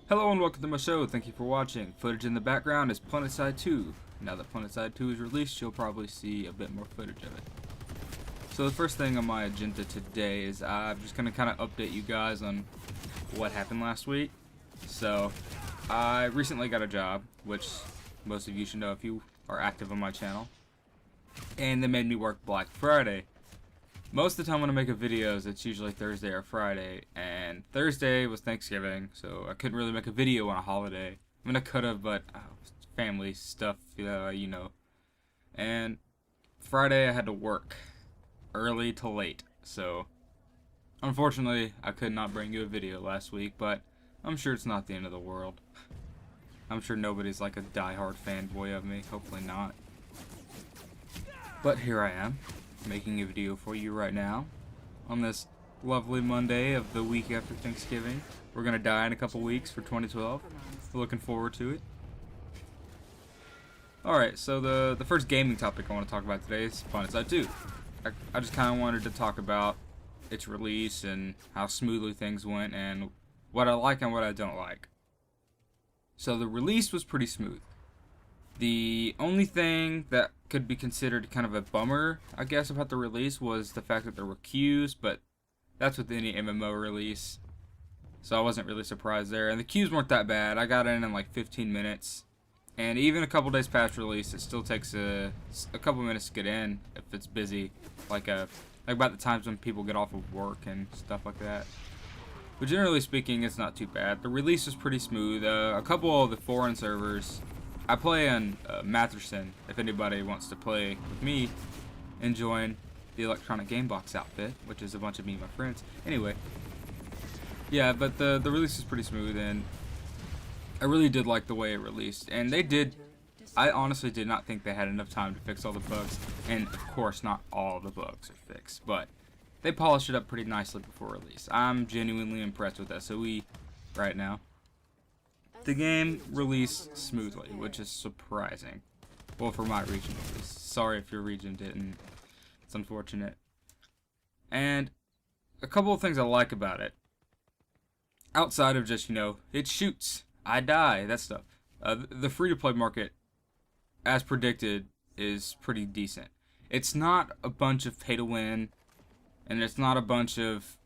Hello and welcome to my show. Thank you for watching. Footage in the background is Planetside 2. Now that Planetside 2 is released, you'll probably see a bit more footage of it. So the first thing on my agenda today is I'm just going to kind of update you guys on what happened last week. So I recently got a job, which most of you should know if you are active on my channel. And they made me work Black Friday. Most of the time when I make videos, it's usually Thursday or Friday, and Thursday was Thanksgiving, so I couldn't really make a video on a holiday. I mean, I could have, but family stuff, you know. And Friday I had to work early to late, so unfortunately I could not bring you a video last week, but I'm sure it's not the end of the world. I'm sure nobody's like a die-hard fanboy of me, hopefully not. But here I am, making a video for you right now on this lovely Monday of the week after Thanksgiving. We're gonna die in a couple weeks for 2012. We're looking forward to it. Alright, so the first gaming topic I want to talk about today is Planetside 2. I just kind of wanted to talk about its release and how smoothly things went and what I like and what I don't like. So the release was pretty smooth. The only thing that could be considered kind of a bummer, I guess, about the release was the fact that there were queues, but that's with any MMO release, so I wasn't really surprised there. And the queues weren't that bad. I got in like 15 minutes, and even a couple days past release, it still takes a couple minutes to get in if it's busy, like about the times when people get off of work and stuff like that. But generally speaking, it's not too bad. The release was pretty smooth. A couple of the foreign servers. I play on Matherson, if anybody wants to play with me and join the Electronic Game Box outfit, which is a bunch of me and my friends. Anyway, yeah, but the release is pretty smooth, and I really did like the way it released. And I honestly did not think they had enough time to fix all the bugs, and of course not all the bugs are fixed, but they polished it up pretty nicely before release. I'm genuinely impressed with SOE right now. The game released smoothly, which is surprising. Well, for my region at least. Sorry if your region didn't. It's unfortunate. And a couple of things I like about it. Outside of just, you know, it shoots, I die, that stuff. The free-to-play market, as predicted, is pretty decent. It's not a bunch of pay-to-win, and it's not a bunch of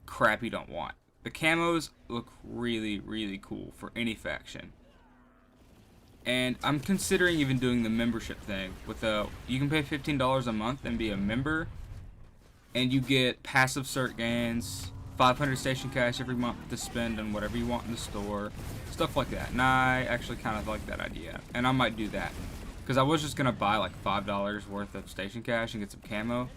crap you don't want. The camos look really, really cool for any faction. And I'm considering even doing the membership thing. You can pay $15 a month and be a member, and you get passive cert gains, 500 station cash every month to spend on whatever you want in the store, stuff like that. And I actually kind of like that idea, and I might do that. Because I was just going to buy like $5 worth of station cash and get some camo.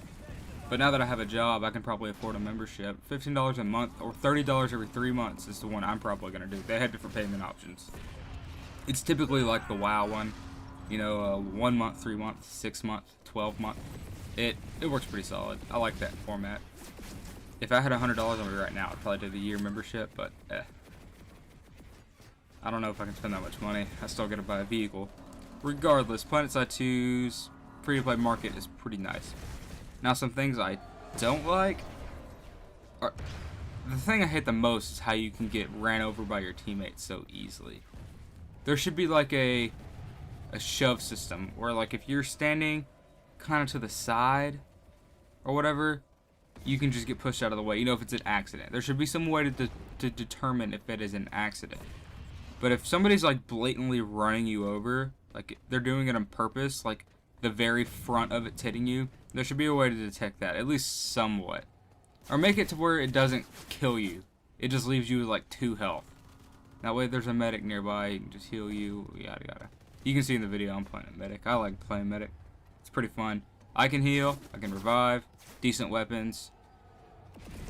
But now that I have a job, I can probably afford a membership. $15 a month or $30 every 3 months is the one I'm probably going to do. They have different payment options. It's typically like the WoW one. You know, 1 month, 3 month, 6 month, 12 month. It works pretty solid. I like that format. If I had $100 on me right now, I'd probably do the year membership, but I don't know if I can spend that much money. I still got to buy a vehicle. Regardless, Planetside 2's free-to-play market is pretty nice. Now, some things I don't like are... The thing I hate the most is how you can get ran over by your teammates so easily. There should be like a shove system where, like, if you're standing kind of to the side or whatever, you can just get pushed out of the way. You know, if it's an accident. There should be some way to determine if it is an accident. But if somebody's, like, blatantly running you over, like, they're doing it on purpose, like, the very front of it's hitting you, there should be a way to detect that, at least somewhat. Or make it to where it doesn't kill you. It just leaves you with like 2 health. That way if there's a medic nearby, you can just heal you, yada yada. You can see in the video I'm playing a medic. I like playing medic. It's pretty fun. I can heal, I can revive, decent weapons,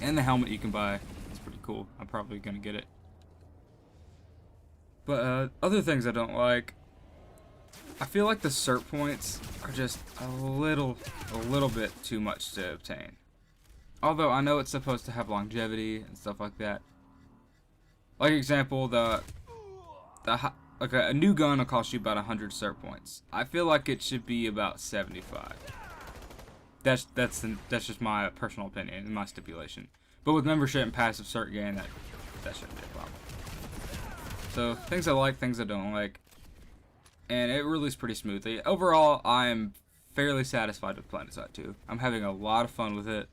and the helmet you can buy. It's pretty cool. I'm probably gonna get it. But other things I don't like, I feel like the cert points are just a little bit too much to obtain. Although I know it's supposed to have longevity and stuff like that. Like example, like a new gun will cost you about 100 cert points. I feel like it should be about 75. That's just my personal opinion and my stipulation. But with membership and passive cert gain, that shouldn't be a problem. So things I like, things I don't like, and it released pretty smoothly. Overall, I am fairly satisfied with Planetside 2. I'm having a lot of fun with it,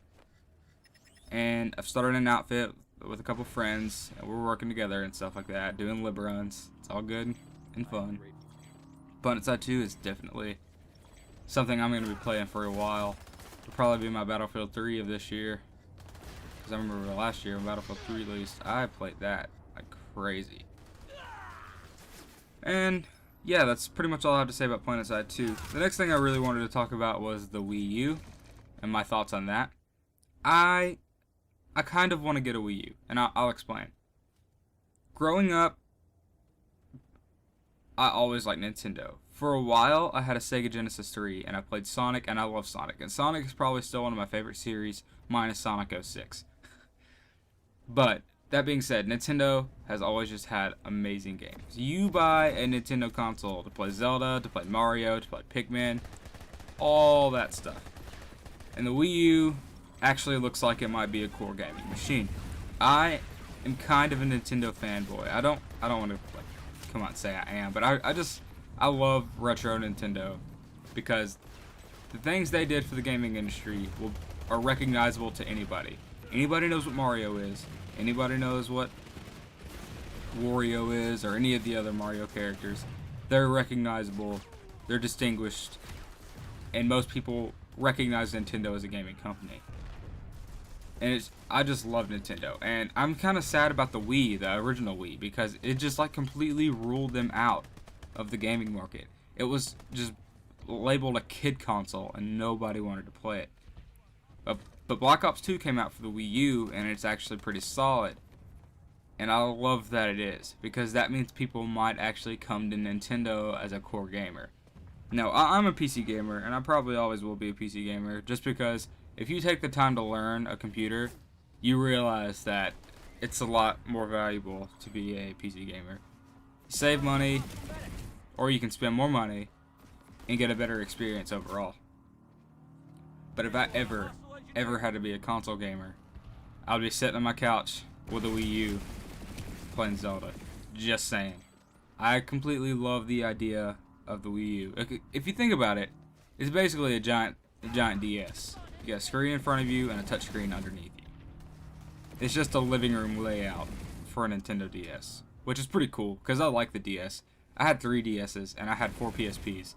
and I've started an outfit with a couple friends, and we're working together and stuff like that, doing lib runs. It's all good and fun. Planetside 2 is definitely something I'm going to be playing for a while. It'll probably be my Battlefield 3 of this year, because I remember last year when Battlefield 3 released, I played that like crazy. And yeah, that's pretty much all I have to say about Planetside 2. The next thing I really wanted to talk about was the Wii U and my thoughts on that. I kind of want to get a Wii U, and I'll explain. Growing up, I always liked Nintendo. For a while, I had a Sega Genesis 3, and I played Sonic, and I love Sonic. And Sonic is probably still one of my favorite series, minus Sonic 06. But, that being said, Nintendo has always just had amazing games. You buy a Nintendo console to play Zelda, to play Mario, to play Pikmin, all that stuff. And the Wii U actually looks like it might be a core gaming machine. I am kind of a Nintendo fanboy. I don't want to like come out and say I am, but I love retro Nintendo because the things they did for the gaming industry are recognizable to anybody. Anybody knows what Mario is. Anybody knows what Wario is, or any of the other Mario characters. They're recognizable, they're distinguished, and most people recognize Nintendo as a gaming company. And I just love Nintendo. And I'm kind of sad about the Wii, the original Wii, because it just like completely ruled them out of the gaming market. It was just labeled a kid console, and nobody wanted to play it. But Black Ops 2 came out for the Wii U, and it's actually pretty solid. And I love that it is, because that means people might actually come to Nintendo as a core gamer. Now, I'm a PC gamer, and I probably always will be a PC gamer, just because if you take the time to learn a computer, you realize that it's a lot more valuable to be a PC gamer. Save money, or you can spend more money, and get a better experience overall. But if I ever had to be a console gamer, I'd be sitting on my couch with a Wii U playing Zelda. Just saying. I completely love the idea of the Wii U. If you think about it, it's basically a giant DS. You got a screen in front of you and a touchscreen underneath you. It's just a living room layout for a Nintendo DS, which is pretty cool because I like the DS. I had 3 DSs and I had 4 PSPs.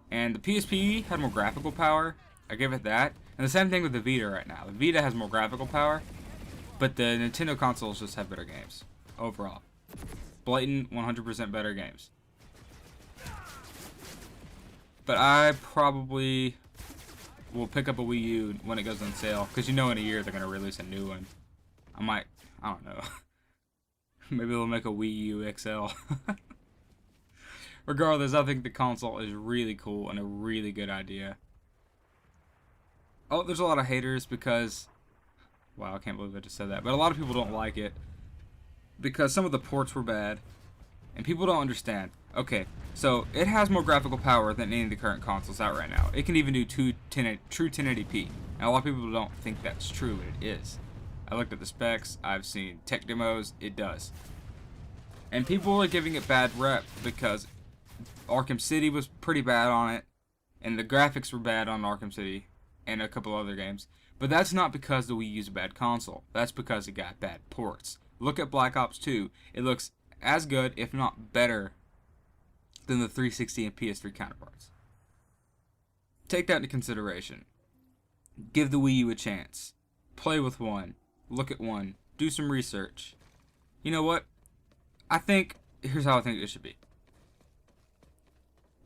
And the PSP had more graphical power. I give it that. And the same thing with the Vita right now. The Vita has more graphical power, but the Nintendo consoles just have better games overall. Blatant 100% better games. But I probably will pick up a Wii U when it goes on sale, because you know in a year they're going to release a new one. I don't know. Maybe they'll make a Wii U XL. Regardless, I think the console is really cool and a really good idea. Oh, there's a lot of haters because... Wow, I can't believe I just said that. But a lot of people don't like it because some of the ports were bad. And people don't understand. Okay, so it has more graphical power than any of the current consoles out right now. It can even do true 1080p. And a lot of people don't think that's true, but it is. I looked at the specs, I've seen tech demos, it does. And people are giving it bad rep because Arkham City was pretty bad on it, and the graphics were bad on Arkham City, and a couple other games. But that's not because the Wii U's a bad console. That's because it got bad ports. Look at Black Ops 2. It looks as good, if not better, than the 360 and PS3 counterparts. Take that into consideration. Give the Wii U a chance. Play with one. Look at one. Do some research. You know what? Here's how I think it should be.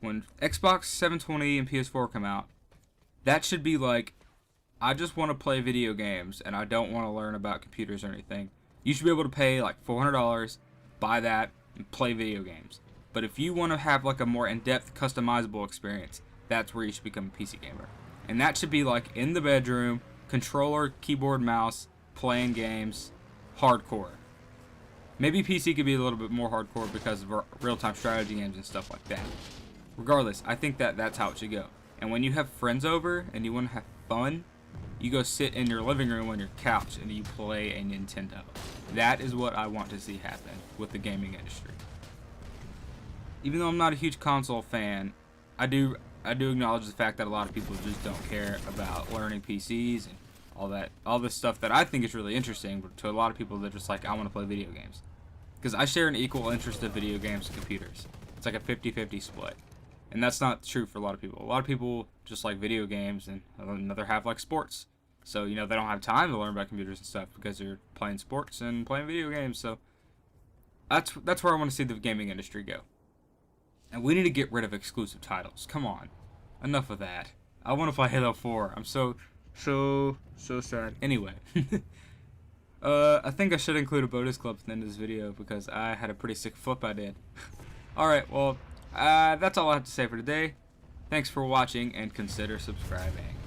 When Xbox 720 and PS4 come out, that should be like, I just want to play video games and I don't want to learn about computers or anything. You should be able to pay like $400, buy that, and play video games. But if you want to have like a more in-depth, customizable experience, that's where you should become a PC gamer. And that should be like in the bedroom, controller, keyboard, mouse, playing games, hardcore. Maybe PC could be a little bit more hardcore because of real-time strategy games and stuff like that. Regardless, I think that's how it should go. And when you have friends over and you want to have fun, you go sit in your living room on your couch and you play a Nintendo. That is what I want to see happen with the gaming industry. Even though I'm not a huge console fan, I do acknowledge the fact that a lot of people just don't care about learning PCs and all this stuff that I think is really interesting, but to a lot of people they're just like, I want to play video games. Because I share an equal interest of video games and computers. It's like a 50-50 split. And that's not true for a lot of people. A lot of people just like video games, and another half like sports. So, you know, they don't have time to learn about computers and stuff because they're playing sports and playing video games. So that's where I want to see the gaming industry go. And we need to get rid of exclusive titles. Come on. Enough of that. I want to play Halo 4. I'm so sad. Anyway. I think I should include a bonus clip at the end of this video because I had a pretty sick flip I did. Alright, well, that's all I have to say for today. Thanks for watching and consider subscribing.